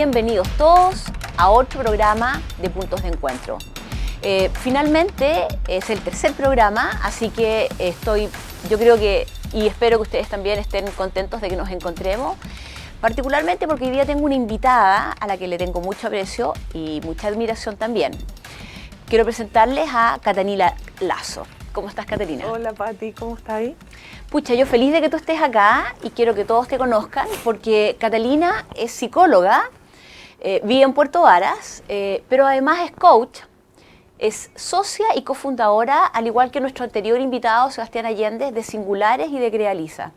bienvenidos todos a otro programa de Puntos de Encuentro. Finalmente es el tercer programa, así que yo creo que, y espero que ustedes también estén contentos de que nos encontremos, particularmente porque hoy día tengo una invitada a la que le tengo mucho aprecio y mucha admiración también. Quiero presentarles a Catalina Lazo. ¿Cómo estás, Catalina? Hola, Pati, ¿cómo estás ahí? Pucha, yo feliz de que tú estés acá y quiero que todos te conozcan porque Catalina es psicóloga, vive en Puerto Varas, pero además es coach, es socia y cofundadora, al igual que nuestro anterior invitado, Sebastián Allende, de Singulares y de Crealiza,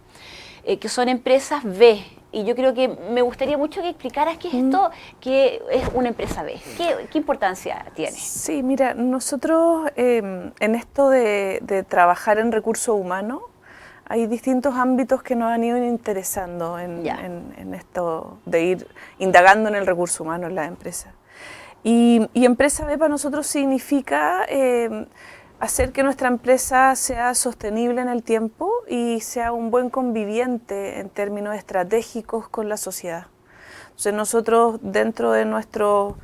que son empresas B. Y yo creo que me gustaría mucho que explicaras qué es esto, qué es una empresa B, qué importancia tiene. Sí, mira, nosotros en esto de trabajar en recursos humanos, hay distintos ámbitos que nos han ido interesando en esto de ir indagando en el recurso humano en las empresas. Y empresa B para nosotros significa hacer que nuestra empresa sea sostenible en el tiempo y sea un buen conviviente en términos estratégicos con la sociedad. Entonces nosotros dentro de nuestro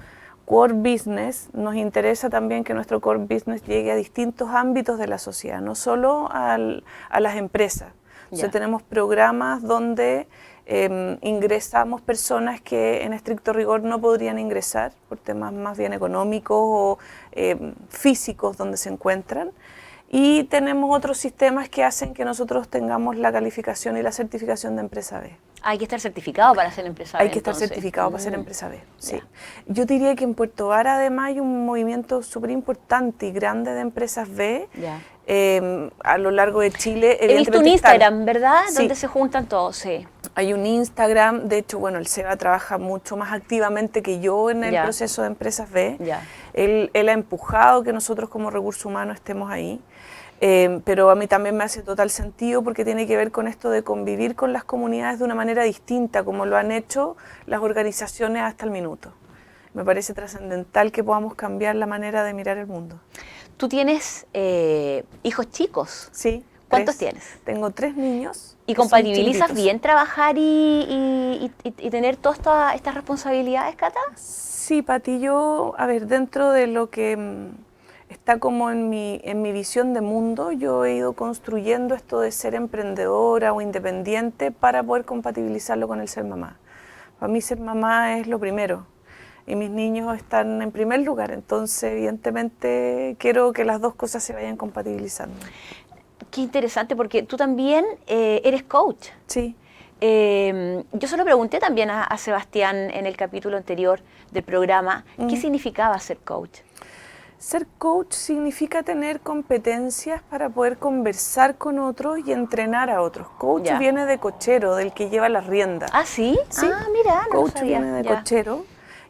core business nos interesa también que nuestro core business llegue a distintos ámbitos de la sociedad, no solo a las empresas. Entonces tenemos programas donde ingresamos personas que en estricto rigor no podrían ingresar por temas más bien económicos o físicos donde se encuentran. Y tenemos otros sistemas que hacen que nosotros tengamos la calificación y la certificación de empresa B. Hay que estar certificado para ser empresa B. Hay que estar certificado para ser empresa B, sí. Yo diría que en Puerto Vara además hay un movimiento súper importante y grande de empresas B a lo largo de Chile. He visto un Instagram, ¿verdad? Sí. Donde se juntan todos, sí. Hay un Instagram, de hecho, bueno, el Seba trabaja mucho más activamente que yo en el proceso de empresas B. Él ha empujado que nosotros como recursos humanos estemos ahí. Pero a mí también me hace total sentido porque tiene que ver con esto de convivir con las comunidades de una manera distinta, como lo han hecho las organizaciones hasta el minuto. Me parece trascendental que podamos cambiar la manera de mirar el mundo. ¿Tú tienes hijos chicos? Sí. ¿Cuántos tienes? Tengo 3 niños. ¿Y compatibilizas bien trabajar y tener todas estas responsabilidades, Cata? Sí, Pati, yo, a ver, dentro de lo que está como en mi visión de mundo, yo he ido construyendo esto de ser emprendedora o independiente para poder compatibilizarlo con el ser mamá. Para mí ser mamá es lo primero y mis niños están en primer lugar, entonces evidentemente quiero que las dos cosas se vayan compatibilizando. Qué interesante, porque tú también eres coach. Sí. Yo se lo pregunté también a Sebastián en el capítulo anterior del programa, ¿qué significaba ser coach? Ser coach significa tener competencias para poder conversar con otros y entrenar a otros. Coach viene de cochero, del que lleva las riendas. ¿Ah, sí? Sí. Ah, mira, no coach sabía. Viene de cochero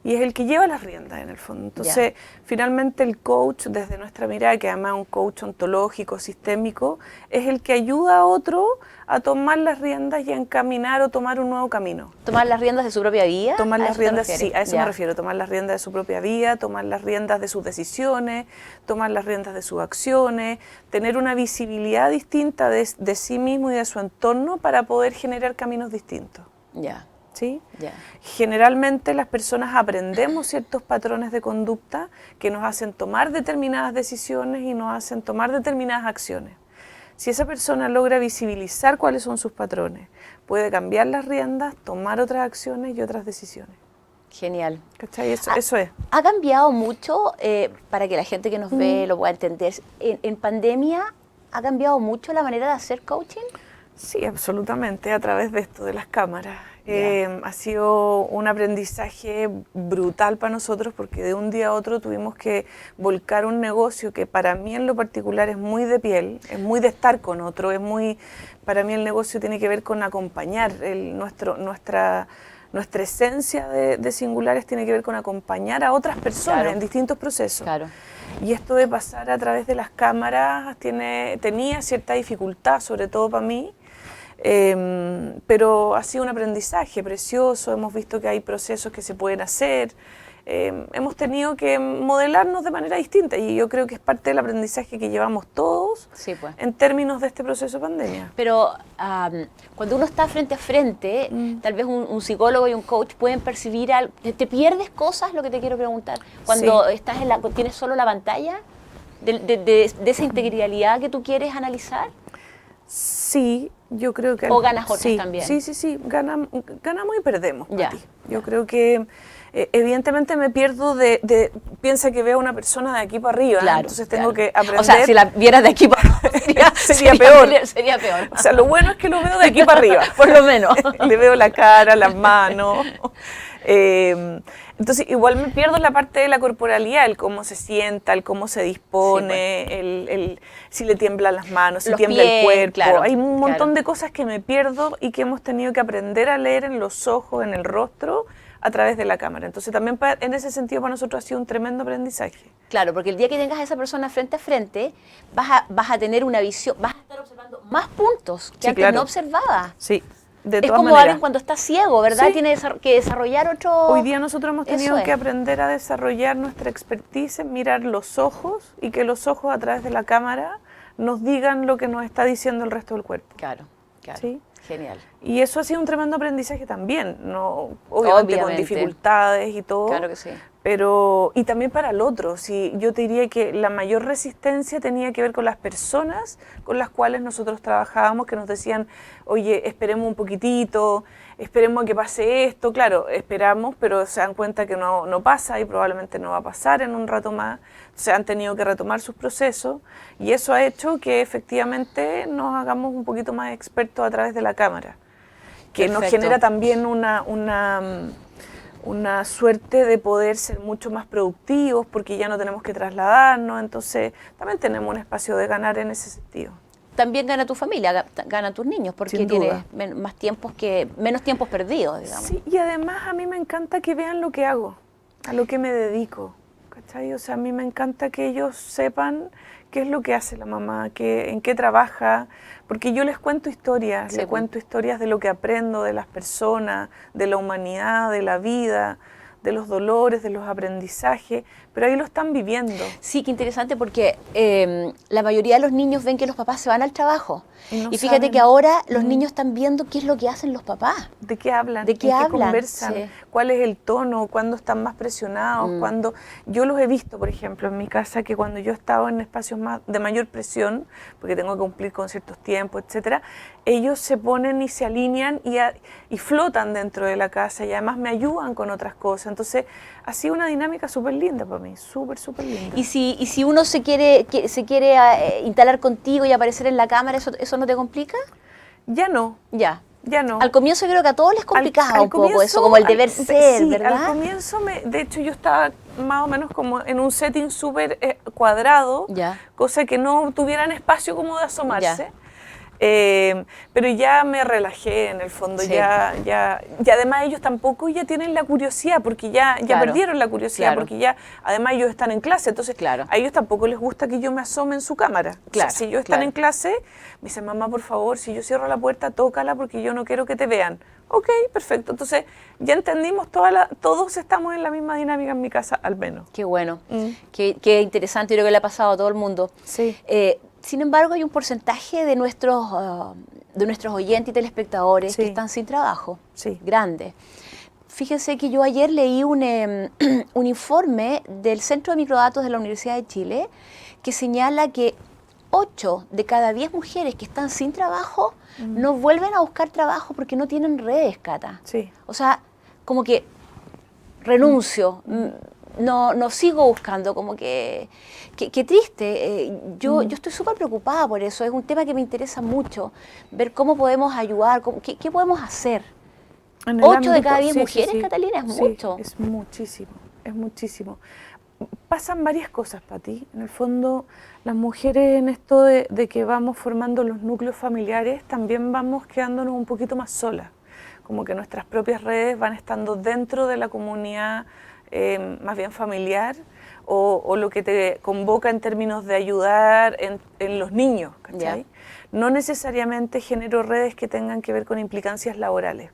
y es el que lleva las riendas en el fondo. Entonces, finalmente el coach, desde nuestra mirada, que además es un coach ontológico, sistémico, es el que ayuda a otro a tomar las riendas y a encaminar o tomar un nuevo camino. ¿Tomar las riendas de su propia vida? Tomar las riendas, sí, a eso me refiero, tomar las riendas de su propia vida, tomar las riendas de sus decisiones, tomar las riendas de sus acciones, tener una visibilidad distinta de sí mismo y de su entorno para poder generar caminos distintos. ¿Sí? Generalmente las personas aprendemos ciertos patrones de conducta que nos hacen tomar determinadas decisiones y nos hacen tomar determinadas acciones. Si esa persona logra visibilizar cuáles son sus patrones, puede cambiar las riendas, tomar otras acciones y otras decisiones. Genial. ¿Cachai? Eso es. ¿Ha cambiado mucho, para que la gente que nos ve lo pueda entender, en pandemia ha cambiado mucho la manera de hacer coaching? Sí, absolutamente, a través de esto, de las cámaras. Ha sido un aprendizaje brutal para nosotros porque de un día a otro tuvimos que volcar un negocio que para mí en lo particular es muy de piel, es muy de estar con otro, para mí el negocio tiene que ver con acompañar, nuestra esencia de Singulares tiene que ver con acompañar a otras personas en distintos procesos. Y esto de pasar a través de las cámaras tenía cierta dificultad, sobre todo para mí, pero ha sido un aprendizaje precioso, hemos visto que hay procesos que se pueden hacer, hemos tenido que modelarnos de manera distinta y yo creo que es parte del aprendizaje que llevamos todos Sí, pues. en términos de este proceso de pandemia. Pero cuando uno está frente a frente, tal vez un psicólogo y un coach pueden percibir algo. ¿Te pierdes cosas? Lo que te quiero preguntar. Cuando estás tienes solo la pantalla de esa integralidad que tú quieres analizar. Sí, yo creo que... ¿O ganas otras también? Sí, ganamos y perdemos, Ya. Pati. Yo creo que evidentemente me pierdo piensa que veo a una persona de aquí para arriba, Claro, entonces tengo que aprender... O sea, si la vieras de aquí para abajo sería peor. Sería peor. O sea, lo bueno es que lo veo de aquí para arriba. Por lo menos. Le veo la cara, las manos. Entonces, igual me pierdo la parte de la corporalidad, el cómo se sienta, el cómo se dispone, el si le tiemblan las manos, si Los tiembla pies, el cuerpo. claro, Hay un montón claro. de cosas que me pierdo y que hemos tenido que aprender a leer en los ojos, en el rostro, a través de la cámara. Entonces, también en ese sentido para nosotros ha sido un tremendo aprendizaje. Claro, porque el día que tengas a esa persona frente a frente, vas a tener una visión, vas a estar observando más puntos que Sí, antes claro. no observabas. Sí, de Es todas como maneras. alguien cuando está ciego, ¿verdad? Sí. Tiene que desarrollar otro... Hoy día nosotros hemos Eso tenido es. que aprender a desarrollar nuestra expertise en mirar los ojos y que los ojos a través de la cámara nos digan lo que nos está diciendo el resto del cuerpo. Claro, claro. Sí. Genial. Y eso ha sido un tremendo aprendizaje también, ¿no? Obviamente con dificultades y todo. Claro que sí. Pero, y también para el otro, sí, yo te diría que la mayor resistencia tenía que ver con las personas con las cuales nosotros trabajábamos, que nos decían, oye, esperemos un poquitito, esperemos a que pase esto. Claro, esperamos, pero se dan cuenta que no pasa y probablemente no va a pasar en un rato más. Se han tenido que retomar sus procesos y eso ha hecho que efectivamente nos hagamos un poquito más expertos a través de la cámara, que nos genera también una suerte de poder ser mucho más productivos porque ya no tenemos que trasladarnos, entonces también tenemos un espacio de ganar en ese sentido. También gana tu familia, gana tus niños, porque Sin duda. tienes menos tiempos perdidos, digamos. Sí, y además a mí me encanta que vean lo que hago, a lo que me dedico, ¿cachai? O sea, a mí me encanta que ellos sepan qué es lo que hace la mamá, en qué trabaja, porque yo les cuento historias, les cuento historias de lo que aprendo de las personas, de la humanidad, de la vida, de los dolores, de los aprendizajes, pero ahí lo están viviendo. Sí, qué interesante porque la mayoría de los niños ven que los papás se van al trabajo. Y fíjate saben. que ahora los niños están viendo qué es lo que hacen los papás. ¿De qué hablan? ¿De qué hablan? Conversan? Sí. ¿Cuál es el tono? ¿Cuándo están más presionados? ¿Cuándo? Yo los he visto, por ejemplo, en mi casa, que cuando yo estaba en espacios de mayor presión, porque tengo que cumplir con ciertos tiempos, etcétera, ellos se ponen y se alinean y flotan dentro de la casa y además me ayudan con otras cosas. Entonces, ha sido una dinámica súper linda para mí, súper linda. Y si uno se quiere instalar contigo y aparecer en la cámara, ¿eso no te complica? Ya no. Ya no. Al comienzo creo que a todos les complicaba al un poco comienzo, eso, como el deber ser, sí, ¿verdad? Al comienzo, de hecho, yo estaba más o menos como en un setting súper cuadrado, cosa que no tuvieran espacio como de asomarse. Pero ya me relajé en el fondo, y además ellos tampoco ya tienen la curiosidad, porque ya perdieron la curiosidad, porque ya además ellos están en clase, entonces a ellos tampoco les gusta que yo me asome en su cámara. O sea, si ellos están en clase, me dicen, mamá, por favor, si yo cierro la puerta, tócala porque yo no quiero que te vean. Ok, perfecto, entonces ya entendimos, todos estamos en la misma dinámica en mi casa, al menos. Qué bueno, qué interesante, creo que le ha pasado a todo el mundo. Sí. Sin embargo, hay un porcentaje de nuestros oyentes y telespectadores que están sin trabajo, grande. Fíjense que yo ayer leí un informe del Centro de Microdatos de la Universidad de Chile que señala que 8 de cada 10 mujeres que están sin trabajo no vuelven a buscar trabajo porque no tienen redes, Cata. Sí. O sea, como que renuncio, no sigo buscando, como que qué triste. Yo estoy súper preocupada por eso, es un tema que me interesa mucho, ver cómo podemos ayudar, qué podemos hacer. 8 de cada 10 mujeres, Catalina, es mucho. Es muchísimo. Pasan varias cosas, Pati. En el fondo, las mujeres en esto de que vamos formando los núcleos familiares, también vamos quedándonos un poquito más solas. Como que nuestras propias redes van estando dentro de la comunidad más bien familiar, o lo que te convoca en términos de ayudar en los niños, ¿cachai? No necesariamente genero redes que tengan que ver con implicancias laborales.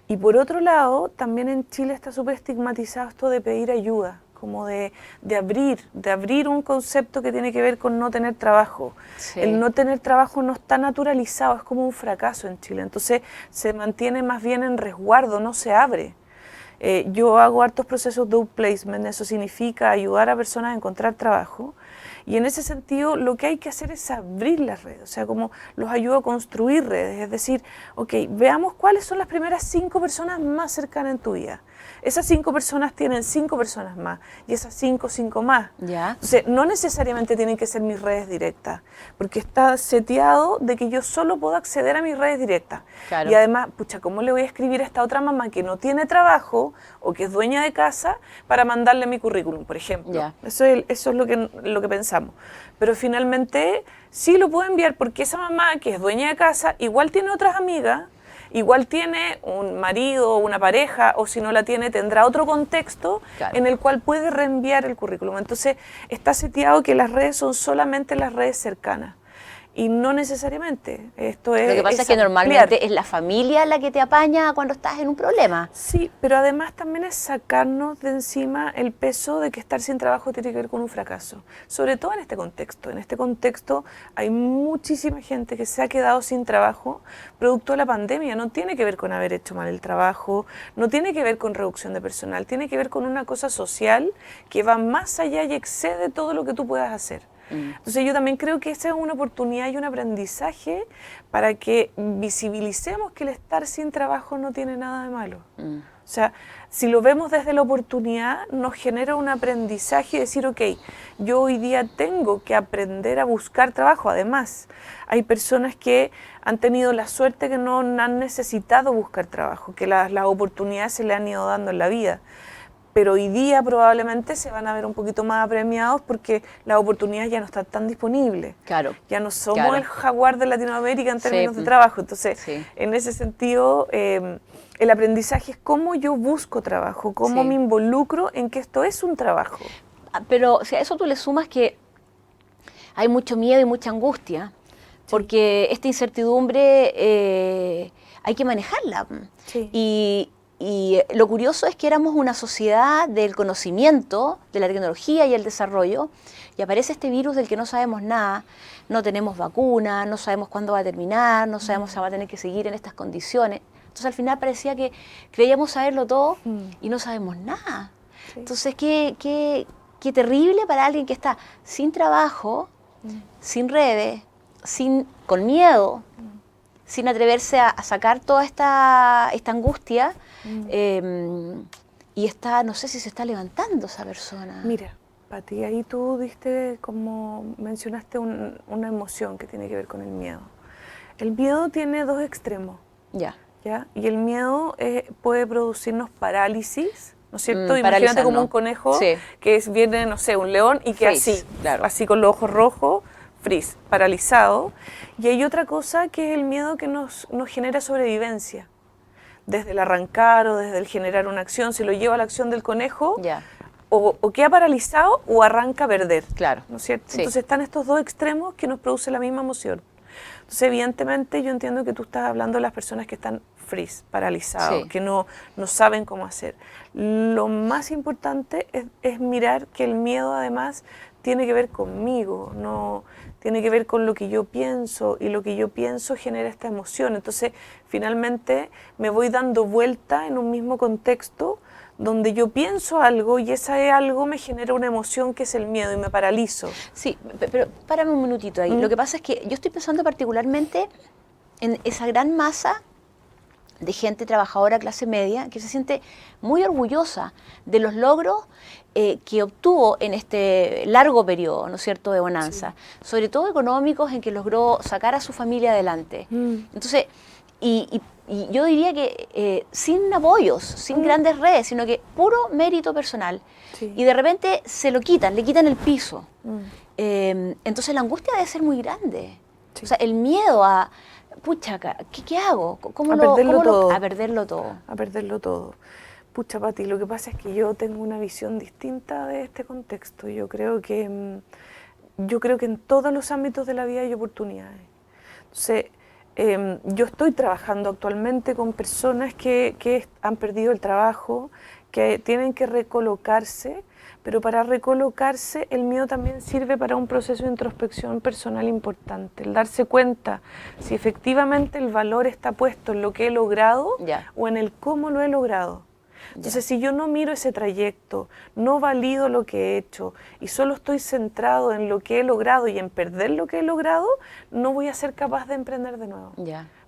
Y por otro lado, también en Chile está súper estigmatizado esto de pedir ayuda, como de abrir un concepto que tiene que ver con no tener trabajo. Sí. El no tener trabajo no está naturalizado, es como un fracaso en Chile. Entonces se mantiene más bien en resguardo, no se abre. Yo hago hartos procesos de outplacement, eso significa ayudar a personas a encontrar trabajo. Y en ese sentido lo que hay que hacer es abrir las redes, o sea, como los ayudo a construir redes, es decir, ok, veamos cuáles son las primeras 5 personas más cercanas en tu vida. Esas 5 personas tienen 5 personas más y esas 5 más. Ya. Entonces, no necesariamente tienen que ser mis redes directas, porque está seteado de que yo solo puedo acceder a mis redes directas. Claro. Y además, pucha, ¿cómo le voy a escribir a esta otra mamá que no tiene trabajo o que es dueña de casa para mandarle mi currículum, por ejemplo? Ya. Eso es lo que pensamos. Pero finalmente sí lo puedo enviar porque esa mamá que es dueña de casa igual tiene otras amigas, igual tiene un marido o una pareja, o si no la tiene tendrá otro contexto, claro, en el cual puede reenviar el currículum. Entonces está seteado que las redes son solamente las redes cercanas. Y no necesariamente. Esto es, lo que pasa es que normalmente es la familia la que te apaña cuando estás en un problema. Sí, pero además también es sacarnos de encima el peso de que estar sin trabajo tiene que ver con un fracaso. Sobre todo en este contexto. En este contexto hay muchísima gente que se ha quedado sin trabajo producto de la pandemia. No tiene que ver con haber hecho mal el trabajo, no tiene que ver con reducción de personal, tiene que ver con una cosa social que va más allá y excede todo lo que tú puedas hacer. Entonces yo también creo que esa es una oportunidad y un aprendizaje para que visibilicemos que el estar sin trabajo no tiene nada de malo. O sea, si lo vemos desde la oportunidad, nos genera un aprendizaje y decir, ok, yo hoy día tengo que aprender a buscar trabajo. Además, hay personas que han tenido la suerte que no han necesitado buscar trabajo, que las oportunidades se le han ido dando en la vida. Pero hoy día probablemente se van a ver un poquito más apremiados porque las oportunidades ya no están tan disponibles. Claro. Ya no somos claro. el jaguar de Latinoamérica en términos de trabajo. Entonces, sí, en ese sentido, el aprendizaje es cómo yo busco trabajo, cómo me involucro en que esto es un trabajo. Pero si a eso tú le sumas que hay mucho miedo y mucha angustia, porque esta incertidumbre hay que manejarla. Sí. Y lo curioso es que éramos una sociedad del conocimiento, de la tecnología y el desarrollo, y aparece este virus del que no sabemos nada, no tenemos vacuna, no sabemos cuándo va a terminar, no sabemos si va a tener que seguir en estas condiciones. Entonces al final parecía que creíamos saberlo todo y no sabemos nada. Sí. Entonces qué terrible para alguien que está sin trabajo, sin redes, con miedo, sin atreverse a sacar toda esta angustia, y no sé si se está levantando esa persona. Mira, Pati, ahí tú diste, como mencionaste, una emoción que tiene que ver con el miedo. El miedo tiene 2 extremos. ¿Ya? Y el miedo puede producirnos parálisis, ¿no es cierto? Imagínate como un conejo que viene, no sé, un león y que así con los ojos rojos, freeze, paralizado. Y hay otra cosa que es el miedo que nos genera sobrevivencia. Desde el arrancar o desde el generar una acción, se lo lleva a la acción del conejo, o queda paralizado o arranca a perder. Claro. ¿No es cierto? Sí. Entonces están estos 2 extremos que nos producen la misma emoción. Entonces, evidentemente, yo entiendo que tú estás hablando de las personas que están freeze, paralizados, que no saben cómo hacer. Lo más importante es mirar que el miedo, además, tiene que ver conmigo, no tiene que ver con lo que yo pienso, y lo que yo pienso genera esta emoción. Entonces, finalmente, me voy dando vuelta en un mismo contexto donde yo pienso algo y ese algo me genera una emoción que es el miedo y me paralizo. Sí, pero párame un minutito ahí. Lo que pasa es que yo estoy pensando particularmente en esa gran masa de gente trabajadora clase media que se siente muy orgullosa de los logros que obtuvo en este largo periodo, ¿no es cierto?, de bonanza, sobre todo económicos, en que logró sacar a su familia adelante. Entonces, y yo diría que sin apoyos, sin grandes redes, sino que puro mérito personal. Y de repente se lo quitan, le quitan el piso. Entonces la angustia debe ser muy grande. O sea, el miedo a, pucha, ¿qué hago? A perderlo todo. A perderlo todo. Pucha, Pati, lo que pasa es que yo tengo una visión distinta de este contexto. Yo creo que en todos los ámbitos de la vida hay oportunidades. Entonces, Yo estoy trabajando actualmente con personas que han perdido el trabajo, que tienen que recolocarse, pero para recolocarse el miedo también sirve para un proceso de introspección personal importante, el darse cuenta si efectivamente el valor está puesto en lo que he logrado o en el cómo lo he logrado. Entonces, si yo no miro ese trayecto, no valido lo que he hecho y solo estoy centrado en lo que he logrado y en perder lo que he logrado, no voy a ser capaz de emprender de nuevo.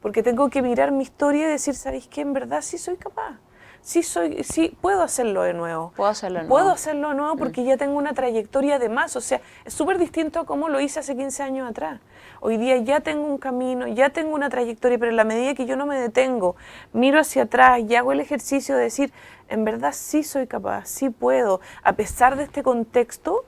Porque tengo que mirar mi historia y decir, ¿sabéis qué? En verdad sí soy capaz. Sí, puedo hacerlo de nuevo. Puedo hacerlo de nuevo porque ya tengo una trayectoria de más. O sea, es súper distinto a cómo lo hice hace 15 años atrás. Hoy día ya tengo un camino, ya tengo una trayectoria, pero en la medida que yo no me detengo, miro hacia atrás y hago el ejercicio de decir, en verdad sí soy capaz, sí puedo, a pesar de este contexto,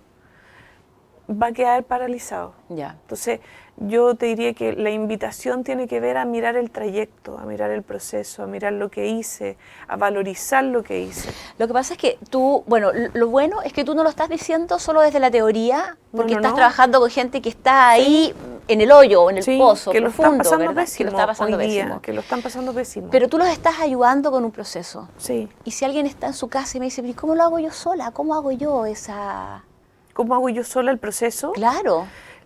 va a quedar paralizado. Entonces, yo te diría que la invitación tiene que ver a mirar el trayecto, a mirar el proceso, a mirar lo que hice, a valorizar lo que hice. Lo que pasa es que tú, bueno, lo bueno es que tú no lo estás diciendo solo desde la teoría, porque estás trabajando con gente que está ahí en el hoyo, en el pozo que profundo, lo está pasando ¿verdad? pésimo, que lo está pasando hoy día, pésimo. que lo están pasando pésimo. Pero tú los estás ayudando con un proceso. Sí. Y si alguien está en su casa y me dice, ¿cómo lo hago yo sola? ¿Cómo hago yo esa...? ¿Cómo hago yo sola el proceso? Claro.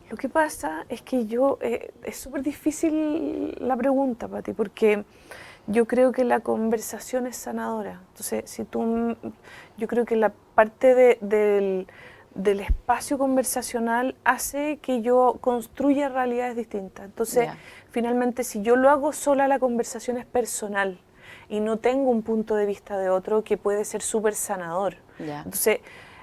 Lo que pasa es que es súper difícil la pregunta, Pati, porque yo creo que la conversación es sanadora. Entonces, yo creo que la parte del espacio conversacional hace que yo construya realidades distintas. Entonces, finalmente, si yo lo hago sola, la conversación es personal y no tengo un punto de vista de otro que puede ser súper sanador. Entonces,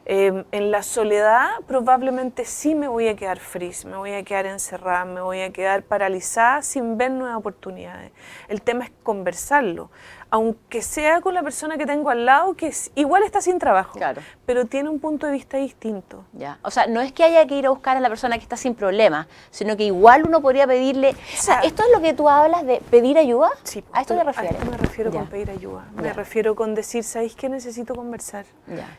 en la soledad probablemente sí me voy a quedar freeze, me voy a quedar encerrada, me voy a quedar paralizada sin ver nuevas oportunidades. El tema es conversarlo, aunque sea con la persona que tengo al lado, que igual está sin trabajo, pero tiene un punto de vista distinto. O sea, no es que haya que ir a buscar a la persona que está sin problemas, sino que igual uno podría pedirle... O sea, ¿esto es lo que tú hablas de pedir ayuda? Sí. ¿A esto te refieres? A esto me refiero con pedir ayuda. Me refiero con decir, ¿sabéis qué? Necesito conversar.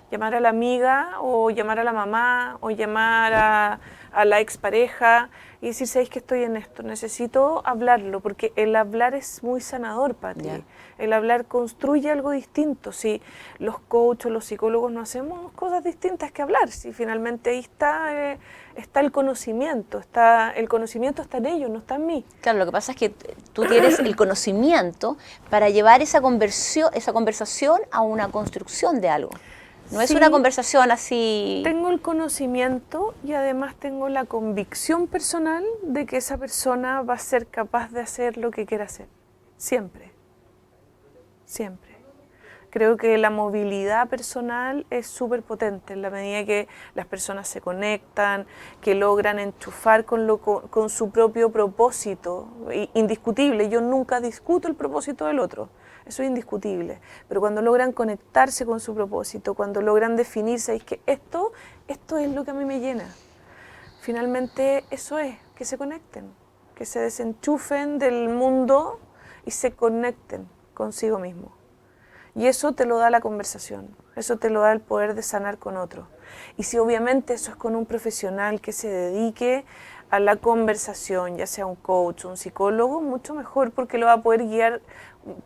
Llamar a la amiga, o llamar a la mamá, o llamar a la expareja y decir, ¿sabéis que estoy en esto? Necesito hablarlo, porque el hablar es muy sanador, Pati. El hablar construye algo distinto. Si los coaches, los psicólogos no hacemos cosas distintas que hablar, si finalmente ahí está el conocimiento, el conocimiento está en ellos, no está en mí. Claro, lo que pasa es que tú tienes el conocimiento para llevar esa conversación a una construcción de algo. No es una conversación así... Tengo el conocimiento y además tengo la convicción personal de que esa persona va a ser capaz de hacer lo que quiera hacer. Siempre. Siempre. Creo que la movilidad personal es súper potente en la medida que las personas se conectan, que logran enchufar con su propio propósito, indiscutible. Yo nunca discuto el propósito del otro. Eso es indiscutible, pero cuando logran conectarse con su propósito, cuando logran definirse, es que esto es lo que a mí me llena. Finalmente eso es, que se conecten, que se desenchufen del mundo y se conecten consigo mismo. Y eso te lo da la conversación, eso te lo da el poder de sanar con otro. Y si obviamente eso es con un profesional que se dedique a la conversación, ya sea un coach, un psicólogo, mucho mejor, porque lo va a poder guiar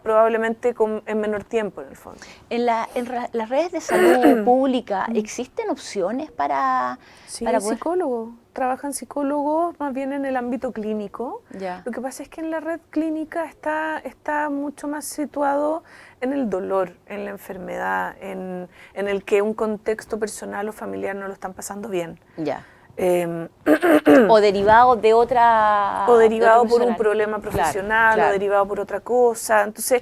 probablemente en menor tiempo, en el fondo. ¿En las redes de salud pública existen opciones para poder... psicólogos. Trabajan psicólogos más bien en el ámbito clínico. Lo que pasa es que en la red clínica está mucho más situado en el dolor, en la enfermedad, en el que un contexto personal o familiar no lo están pasando bien. O derivado de otra... O derivado por un problema profesional, o derivado por otra cosa. Entonces,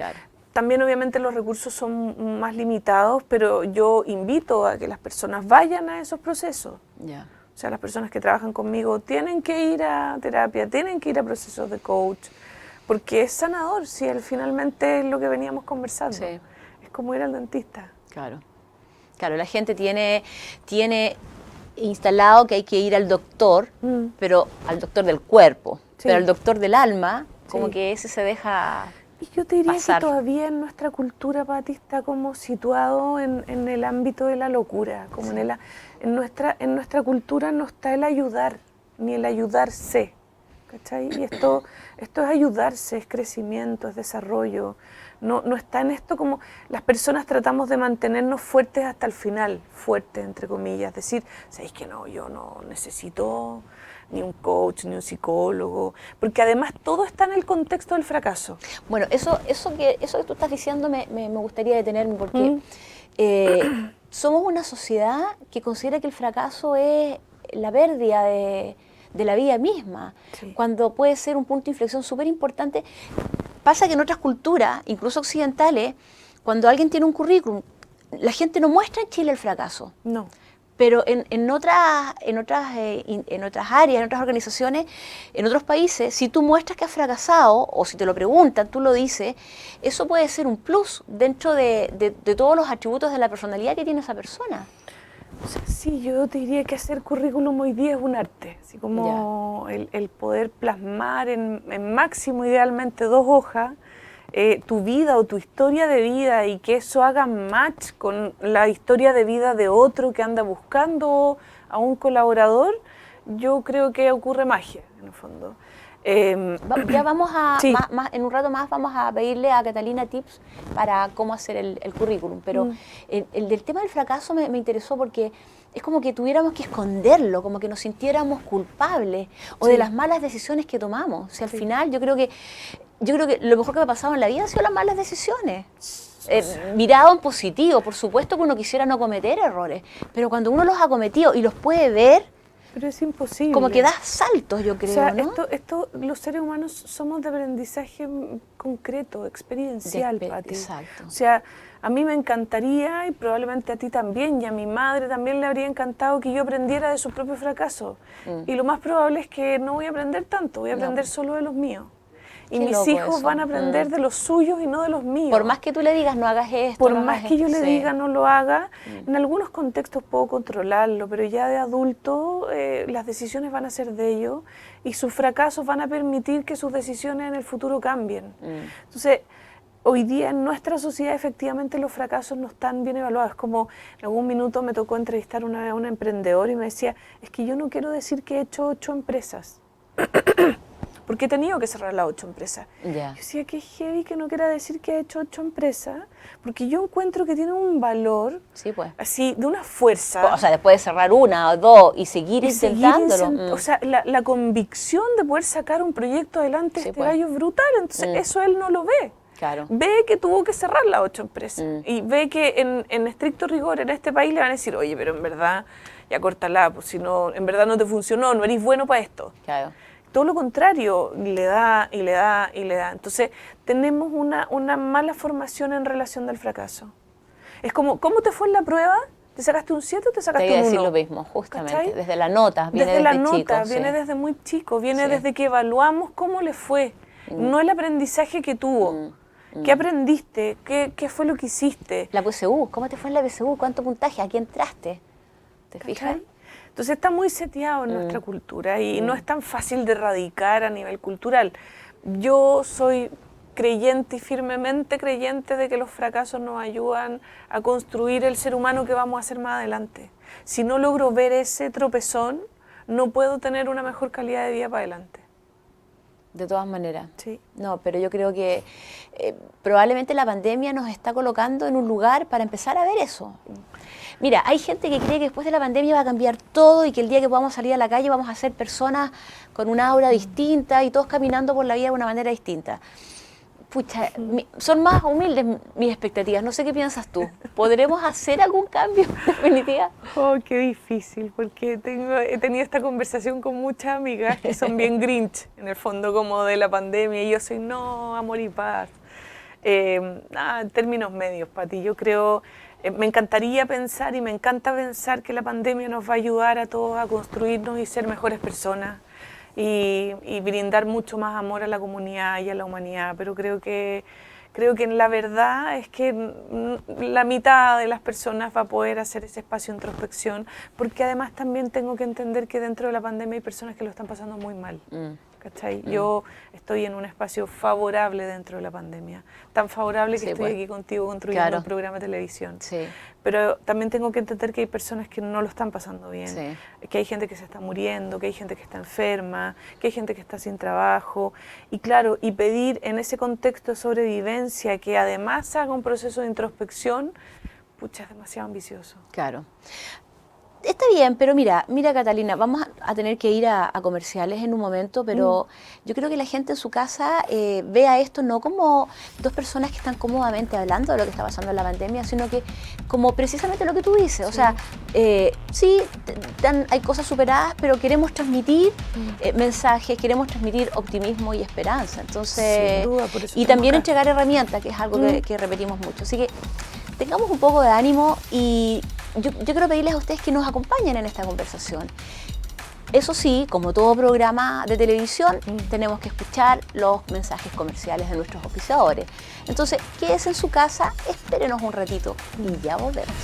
también obviamente los recursos son más limitados, pero yo invito a que las personas vayan a esos procesos. O sea, las personas que trabajan conmigo tienen que ir a terapia, tienen que ir a procesos de coach, porque es sanador, si finalmente es lo que veníamos conversando. Es como ir al dentista. Claro, la gente tiene instalado que hay que ir al doctor, pero al doctor del cuerpo, pero al doctor del alma, como que ese se deja Y yo te diría pasar. Que todavía en nuestra cultura, Pati, está como situado en el ámbito de la locura, como en nuestra cultura no está el ayudar, ni el ayudarse, ¿cachai? Y esto es ayudarse, es crecimiento, es desarrollo. No está en esto como las personas tratamos de mantenernos fuertes hasta el final, fuertes entre comillas, decir, ¿sabéis que no? Yo no necesito ni un coach, ni un psicólogo, porque además todo está en el contexto del fracaso. Bueno, eso que tú estás diciendo me gustaría detenerme porque somos una sociedad que considera que el fracaso es la pérdida de la vida misma, sí, cuando puede ser un punto de inflexión súper importante. Pasa que en otras culturas, incluso occidentales, cuando alguien tiene un currículum, la gente no muestra en Chile el fracaso. No. Pero en otras áreas, en otras organizaciones, en otros países, si tú muestras que has fracasado, o si te lo preguntan, tú lo dices, eso puede ser un plus dentro de todos los atributos de la personalidad que tiene esa persona. O sea, sí, yo te diría que hacer currículum hoy día es un arte, así como el poder plasmar en máximo, idealmente, 2 hojas, tu vida o tu historia de vida y que eso haga match con la historia de vida de otro que anda buscando a un colaborador, yo creo que ocurre magia, en el fondo. Ya vamos a, sí, en un rato más vamos a pedirle a Catalina tips para cómo hacer el currículum, pero el del tema del fracaso me interesó porque es como que tuviéramos que esconderlo, como que nos sintiéramos culpables o de las malas decisiones que tomamos. O sea, al final yo creo que lo mejor que me ha pasado en la vida han sido las malas decisiones. Mirado en positivo, por supuesto que uno quisiera no cometer errores, pero cuando uno los ha cometido y los puede ver, pero es imposible. Como que das saltos, yo creo, o sea, ¿no? Los seres humanos somos de aprendizaje concreto, experiencial, Pati. Exacto. O sea, a mí me encantaría, y probablemente a ti también, y a mi madre también le habría encantado que yo aprendiera de su propio fracaso. Y lo más probable es que no voy a aprender tanto, voy a aprender solo de los míos. Y mis hijos van a aprender de los suyos y no de los míos. Por más que tú le digas, no hagas esto. Por más que yo le diga, no lo haga, en algunos contextos puedo controlarlo, pero ya de adulto las decisiones van a ser de ellos y sus fracasos van a permitir que sus decisiones en el futuro cambien. Entonces, hoy día en nuestra sociedad efectivamente los fracasos no están bien evaluados. Es como en algún minuto me tocó entrevistar una vez a un emprendedor y me decía, es que yo no quiero decir que he hecho 8 empresas. Porque he tenido que cerrar las 8 empresas. Yo decía, qué heavy que no quiera decir que he hecho 8 empresas, porque yo encuentro que tiene un valor, así, de una fuerza. O sea, después de cerrar 1 o 2 y seguir intentándolo. O sea, la convicción de poder sacar un proyecto adelante, gallo es brutal, entonces eso él no lo ve. Claro. Ve que tuvo que cerrar las 8 empresas y ve que en estricto rigor en este país le van a decir, oye, pero en verdad, ya córtala, pues si no, en verdad no te funcionó, no eres bueno para esto. Claro. Todo lo contrario, le da y le da y le da. Entonces, tenemos una mala formación en relación del fracaso. Es como, ¿cómo te fue en la prueba? ¿Te sacaste un 7 o te sacaste un 1? Te iba a decir lo mismo, justamente. ¿Cachai? Desde la nota, viene desde la nota, chico. Viene desde muy chico, viene desde que evaluamos cómo le fue. No el aprendizaje que tuvo. ¿Qué aprendiste? ¿Qué fue lo que hiciste? La PSU, ¿cómo te fue en la PSU? ¿Cuánto puntaje? ¿A qué entraste? ¿Te fijas? Entonces está muy seteado en nuestra cultura y no es tan fácil de erradicar a nivel cultural. Yo soy creyente y firmemente creyente de que los fracasos nos ayudan a construir el ser humano que vamos a ser más adelante. Si no logro ver ese tropezón, no puedo tener una mejor calidad de vida para adelante. De todas maneras. Sí. No, pero yo creo que probablemente la pandemia nos está colocando en un lugar para empezar a ver eso. Mira, hay gente que cree que después de la pandemia va a cambiar todo y que el día que podamos salir a la calle vamos a ser personas con una aura distinta y todos caminando por la vida de una manera distinta. Pucha, son más humildes mis expectativas. No sé qué piensas tú. ¿Podremos hacer algún cambio definitiva? Oh, qué difícil, porque he tenido esta conversación con muchas amigas que son bien grinch, en el fondo, como de la pandemia, y yo soy, no, amor y paz. En términos medios, Pati, yo creo, me encantaría pensar y me encanta pensar que la pandemia nos va a ayudar a todos a construirnos y ser mejores personas. Y brindar mucho más amor a la comunidad y a la humanidad, pero creo que la verdad es que la mitad de las personas va a poder hacer ese espacio de introspección, porque además también tengo que entender que dentro de la pandemia hay personas que lo están pasando muy mal. ¿cachai? Yo estoy en un espacio favorable dentro de la pandemia, tan favorable que estoy aquí contigo construyendo un programa de televisión. Sí. Pero también tengo que entender que hay personas que no lo están pasando bien, que hay gente que se está muriendo, que hay gente que está enferma, que hay gente que está sin trabajo. Y claro, y pedir en ese contexto de sobrevivencia que además haga un proceso de introspección, pucha, es demasiado ambicioso. Claro. Está bien, pero mira Catalina, vamos a tener que ir a comerciales en un momento, pero yo creo que la gente en su casa vea esto no como dos personas que están cómodamente hablando de lo que está pasando en la pandemia, sino que como precisamente lo que tú dices, o sea, sí, hay cosas superadas, pero queremos transmitir mensajes, queremos transmitir optimismo y esperanza, entonces, sin duda, por eso y también entregar herramientas, que es algo que repetimos mucho, así que tengamos un poco de ánimo y yo quiero pedirles a ustedes que nos acompañen en esta conversación. Eso sí, como todo programa de televisión, tenemos que escuchar los mensajes comerciales de nuestros auspiciadores. Entonces, quédense en su casa, espérenos un ratito y ya volvemos.